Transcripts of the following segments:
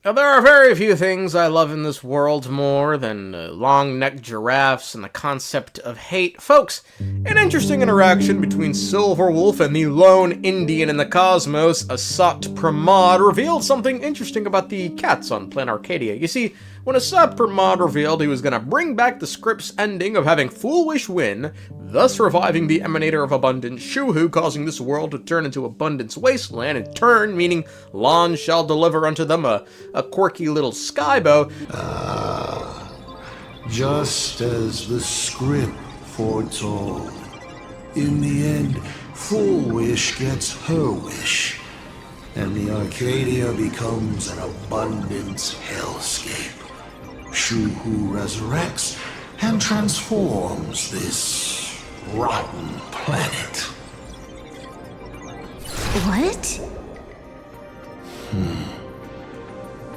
Now, there are very few things I love in this world more than long-necked giraffes and the concept of hate. Folks, an interesting interaction between Silverwolf and the lone Indian in the cosmos, Asat Prammad, revealed something interesting about the cats on Planarcadia. You see, when Asat Prammad revealed he was going to bring back the script's ending of having Foolish win, thus reviving the Emanator of Abundance Shuhu, causing this world to turn into Abundance Wasteland, in turn meaning Lon shall deliver unto them a quirky little skybow. Just as the script foretold. In the end, Foolish gets her wish, and the Arcadia becomes an abundance hellscape. Shuhu resurrects and transforms this rotten planet. What?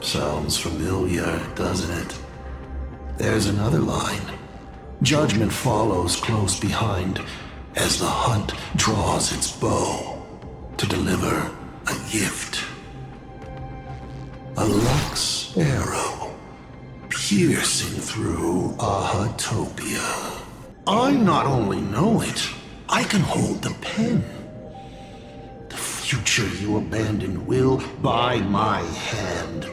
Sounds familiar, doesn't it? There's another line. Judgment follows close behind as the hunt draws its bow to deliver a gift. A Lux arrow piercing through Ahatopia. I not only know it, I can hold the pen. The future you abandoned will, by my hand,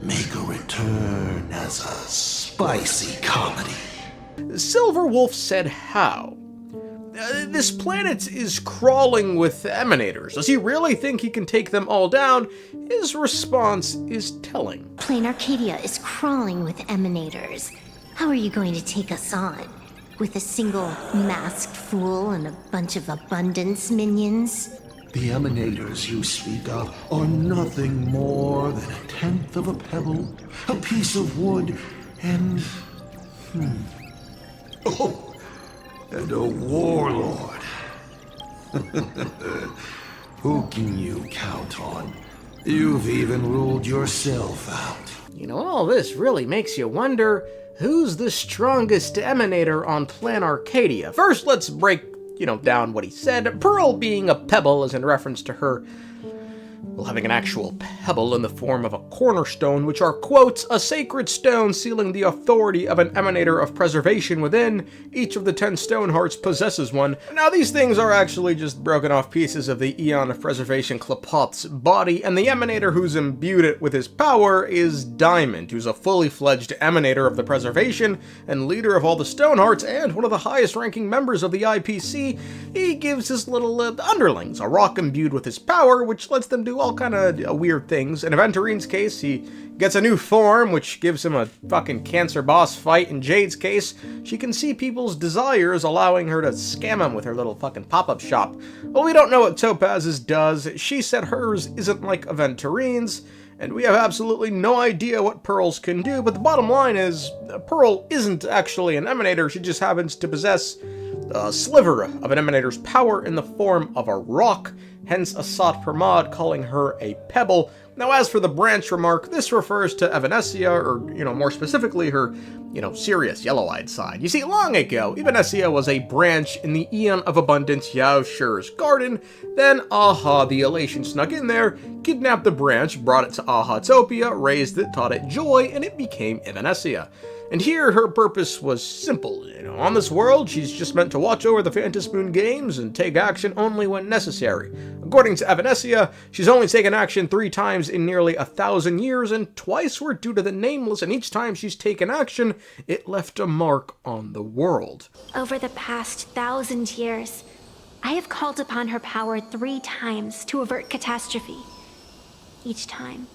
make a return as a spicy comedy. Silverwolf said how? This planet is crawling with Emanators. Does he really think he can take them all down? His response is telling. Planarcadia is crawling with Emanators. How are you going to take us on? With a single masked fool and a bunch of abundance minions? The Emanators you speak of are nothing more than a tenth of a pebble, a piece of wood, and... Oh, and a warlord. Who can you count on? You've even ruled yourself out. You know, all this really makes you wonder, who's the strongest Emanator on Planarcadia? First, let's break, down what he said. Pearl being a pebble is in reference to her, having an actual pebble in the form of a cornerstone, which are, quotes, a sacred stone sealing the authority of an Emanator of preservation within. Each of the 10 stone hearts possesses one. Now, these things are actually just broken off pieces of the Eon of Preservation Klapoth's body, and the Emanator who's imbued it with his power is Diamond, who's a fully fledged Emanator of the Preservation and leader of all the stone hearts and one of the highest ranking members of the IPC. He gives his little underlings a rock imbued with his power, which lets them do all kind of weird things. In Aventurine's case, he gets a new form, which gives him a fucking cancer boss fight. In Jade's case, she can see people's desires, allowing her to scam them with her little fucking pop-up shop. Well, we don't know what Topaz's does. She said hers isn't like Aventurine's, and we have absolutely no idea what Pearl's can do, but the bottom line is, Pearl isn't actually an Emanator. She just happens to possess a sliver of an Emanator's power in the form of a rock, hence Asat Prammad calling her a pebble. Now, as for the branch remark, this refers to Evanescia, or, more specifically, her, serious yellow-eyed side. You see, long ago, Evanescia was a branch in the Eon of Abundance Yao Shi's garden. Then Aha, the Elation, snuck in there, kidnapped the branch, brought it to Ahatopia, raised it, taught it joy, and it became Evanescia. And here, her purpose was simple. On this world, she's just meant to watch over the Phantasmoon games and take action only when necessary. According to Evanescia, she's only taken action 3 times in nearly 1,000 years, and twice were due to the Nameless, and each time she's taken action, it left a mark on the world. Over the past 1,000 years, I have called upon her power 3 times to avert catastrophe. Each time,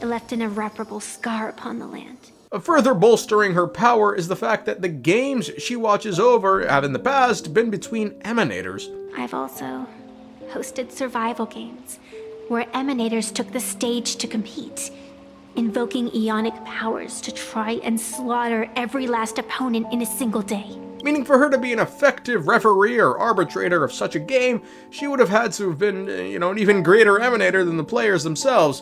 it left an irreparable scar upon the land. Further bolstering her power is the fact that the games she watches over have in the past been between Emanators. I've also hosted survival games where Emanators took the stage to compete, invoking Eonic powers to try and slaughter every last opponent in a single day. Meaning for her to be an effective referee or arbitrator of such a game, she would have had to have been, an even greater Emanator than the players themselves.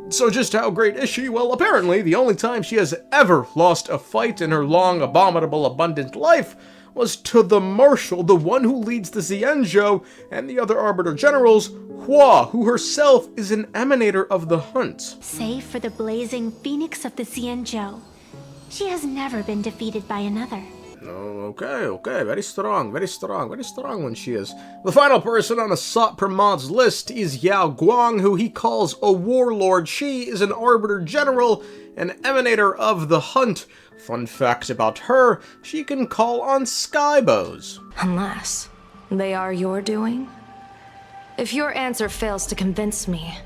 So just how great is she? Well, apparently the only time she has ever lost a fight in her long, abominable, abundant life was to the Marshal, the one who leads the Xianzhou, and the other Arbiter Generals, Hua, who herself is an Emanator of the Hunt. Save for the blazing phoenix of the Xianzhou, she has never been defeated by another. Oh, okay, very strong one she is. The final person on Asat Prammad's list is Yao Guong, who he calls a warlord. She is an Arbiter General, an Emanator of the Hunt. Fun fact about her, she can call on skybows. Unless they are your doing? If your answer fails to convince me,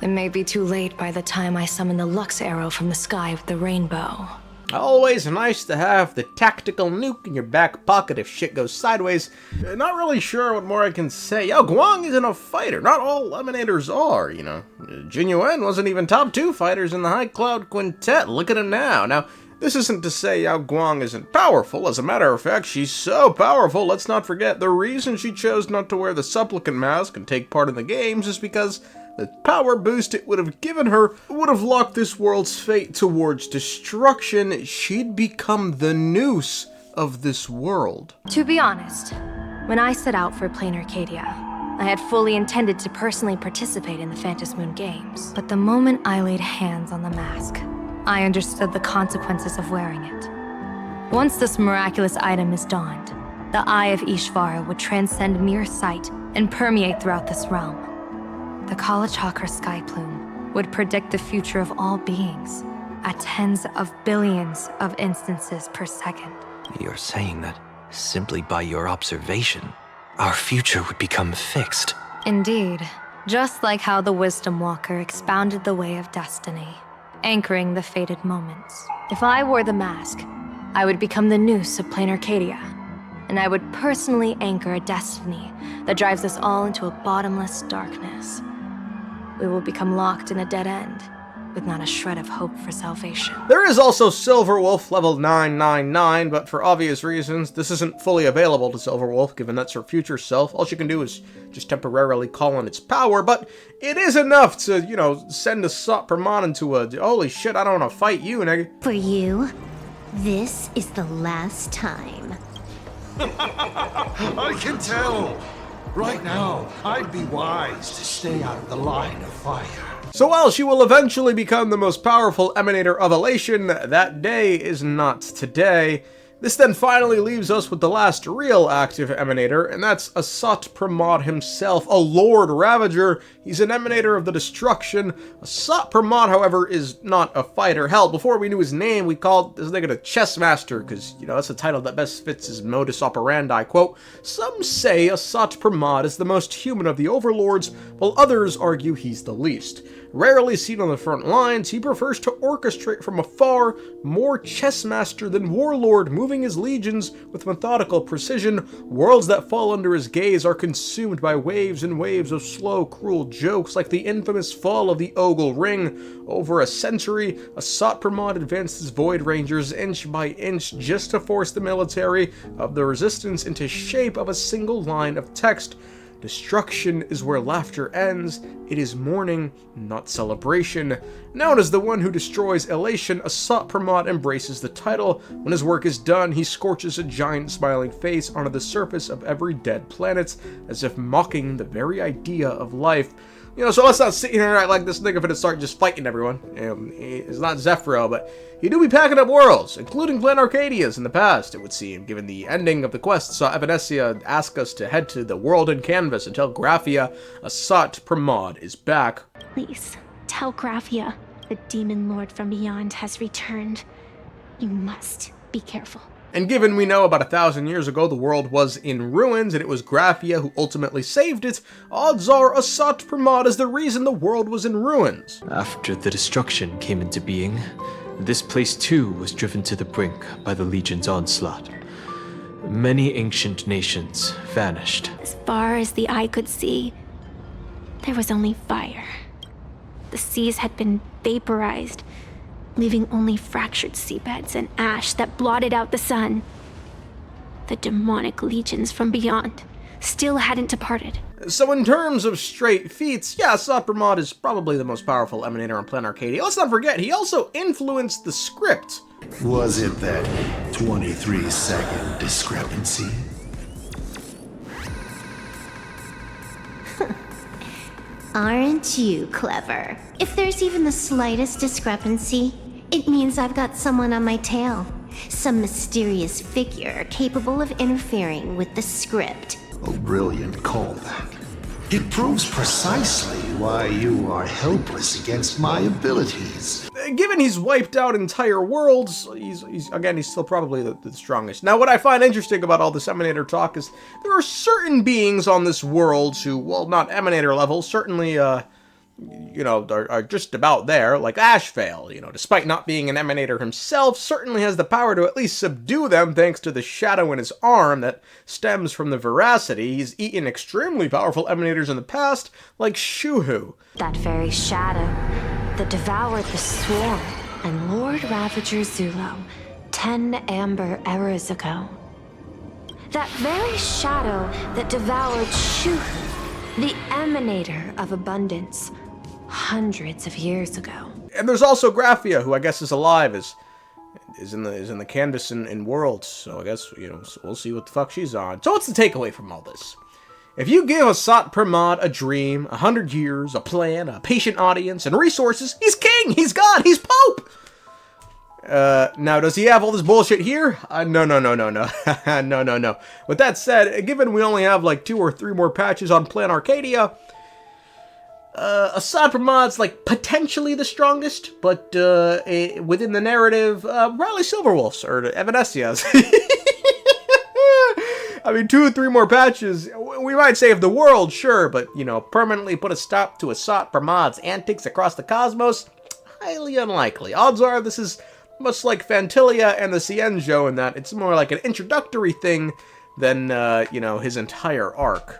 it may be too late by the time I summon the Lux Arrow from the sky with the rainbow. Always nice to have the tactical nuke in your back pocket if shit goes sideways. Not really sure what more I can say. Yao Guong isn't a fighter. Not all Emanators are, you know. Jin Yuan wasn't even top 2 fighters in the High Cloud Quintet. Look at him now. Now, this isn't to say Yao Guong isn't powerful. As a matter of fact, she's so powerful, let's not forget, the reason she chose not to wear the Supplicant Mask and take part in the games is because the power boost it would have given her would have locked this world's fate towards destruction. She'd become the noose of this world. To be honest, when I set out for Planarcadia, I had fully intended to personally participate in the Phantom Moon Games. But the moment I laid hands on the mask, I understood the consequences of wearing it. Once this miraculous item is donned, the Eye of Ishvara would transcend mere sight and permeate throughout this realm. The Kala Chakra sky plume would predict the future of all beings at tens of billions of instances per second. You're saying that simply by your observation, our future would become fixed. Indeed, just like how the Wisdom Walker expounded the way of destiny, anchoring the fated moments. If I wore the mask, I would become the noose of Planarcadia, and I would personally anchor a destiny that drives us all into a bottomless darkness. We will become locked in a dead end, with not a shred of hope for salvation. There is also Silverwolf level 999, but for obvious reasons, this isn't fully available to Silverwolf, given that's her future self. All she can do is just temporarily call on its power, but it is enough to, you know, send Asat Prammad into a, holy shit, I don't want to fight you, nigga. For you, this is the last time. I can tell. Right now, I'd be wise to stay out of the line of fire. So while she will eventually become the most powerful Emanator of Elation, that day is not today. This then finally leaves us with the last real active Emanator, and that's Asat Prammad himself, a Lord Ravager. He's an Emanator of the Destruction. Asat Prammad, however, is not a fighter. Hell, before we knew his name, we called this nigga the Chess Master, because, you know, that's a title that best fits his modus operandi. Quote, some say Asat Prammad is the most human of the overlords, while others argue he's the least. Rarely seen on the front lines, he prefers to orchestrate from afar, more chess master than warlord, moving his legions with methodical precision. Worlds that fall under his gaze are consumed by waves and waves of slow, cruel jokes, like the infamous fall of the Ogle Ring. Over a century, Asat Prammad advanced his Void Rangers inch by inch just to force the military of the Resistance into shape of a single line of text. Destruction is where laughter ends. It is mourning, not celebration. Known as the one who destroys elation, Asat Prammad embraces the title. When his work is done, he scorches a giant smiling face onto the surface of every dead planet, as if mocking the very idea of life. You know, so let's not sit here and act like this nigga finna start just fighting everyone. It's not Zephyro, but he do be packing up worlds, including Planarcadias in the past, it would seem, given the ending of the quest saw Evanescia ask us to head to the world in canvas and tell Graphia Asat Prammad is back. Please, tell Graphia the Demon Lord from beyond has returned. You must be careful. And given we know about 1,000 years ago the world was in ruins and it was Graphia who ultimately saved it, odds are Asat Prammad is the reason the world was in ruins. After the destruction came into being, this place too was driven to the brink by the Legion's onslaught. Many ancient nations vanished. As far as the eye could see, there was only fire. The seas had been vaporized, leaving only fractured seabeds and ash that blotted out the sun. The demonic legions from beyond still hadn't departed. So in terms of straight feats, yeah, Asat Prammad is probably the most powerful Emanator on Planarcadia. Let's not forget, he also influenced the script. Was it that 23-second discrepancy? Aren't you clever? If there's even the slightest discrepancy, it means I've got someone on my tail. Some mysterious figure capable of interfering with the script. A brilliant callback. It proves precisely why you are helpless against my abilities. Given he's wiped out entire worlds, he's still probably the strongest. Now, what I find interesting about all this Emanator talk is there are certain beings on this world who, well, not Emanator level, certainly, are just about there, like Ashvale, despite not being an Emanator himself, certainly has the power to at least subdue them thanks to the shadow in his arm that stems from the veracity. He's eaten extremely powerful Emanators in the past, like Shuhu. That very shadow that devoured the Swarm and Lord Ravager Zulo 10 amber eras ago. That very shadow that devoured Shuhu, the Emanator of Abundance, hundreds of years ago. And there's also Graphia, who I guess is alive, is in the Canvas in Worlds, so I guess, we'll see what the fuck she's on. So what's the takeaway from all this? If you give Asat Prammad a dream, 100 years, a plan, a patient audience, and resources, he's king, he's god, he's pope! Now, does he have all this bullshit here? No. No. With that said, given we only have like 2 or 3 more patches on Planarcadia, Asat Prammad's like potentially the strongest, but within the narrative, probably Silverwolf's or Evanescia's. I mean, 2 or 3 more patches, we might save the world, sure, but, permanently put a stop to Asat Prammad's antics across the cosmos? Highly unlikely. Odds are this is much like Phantilliyia and the Cienzo in that it's more like an introductory thing than, his entire arc.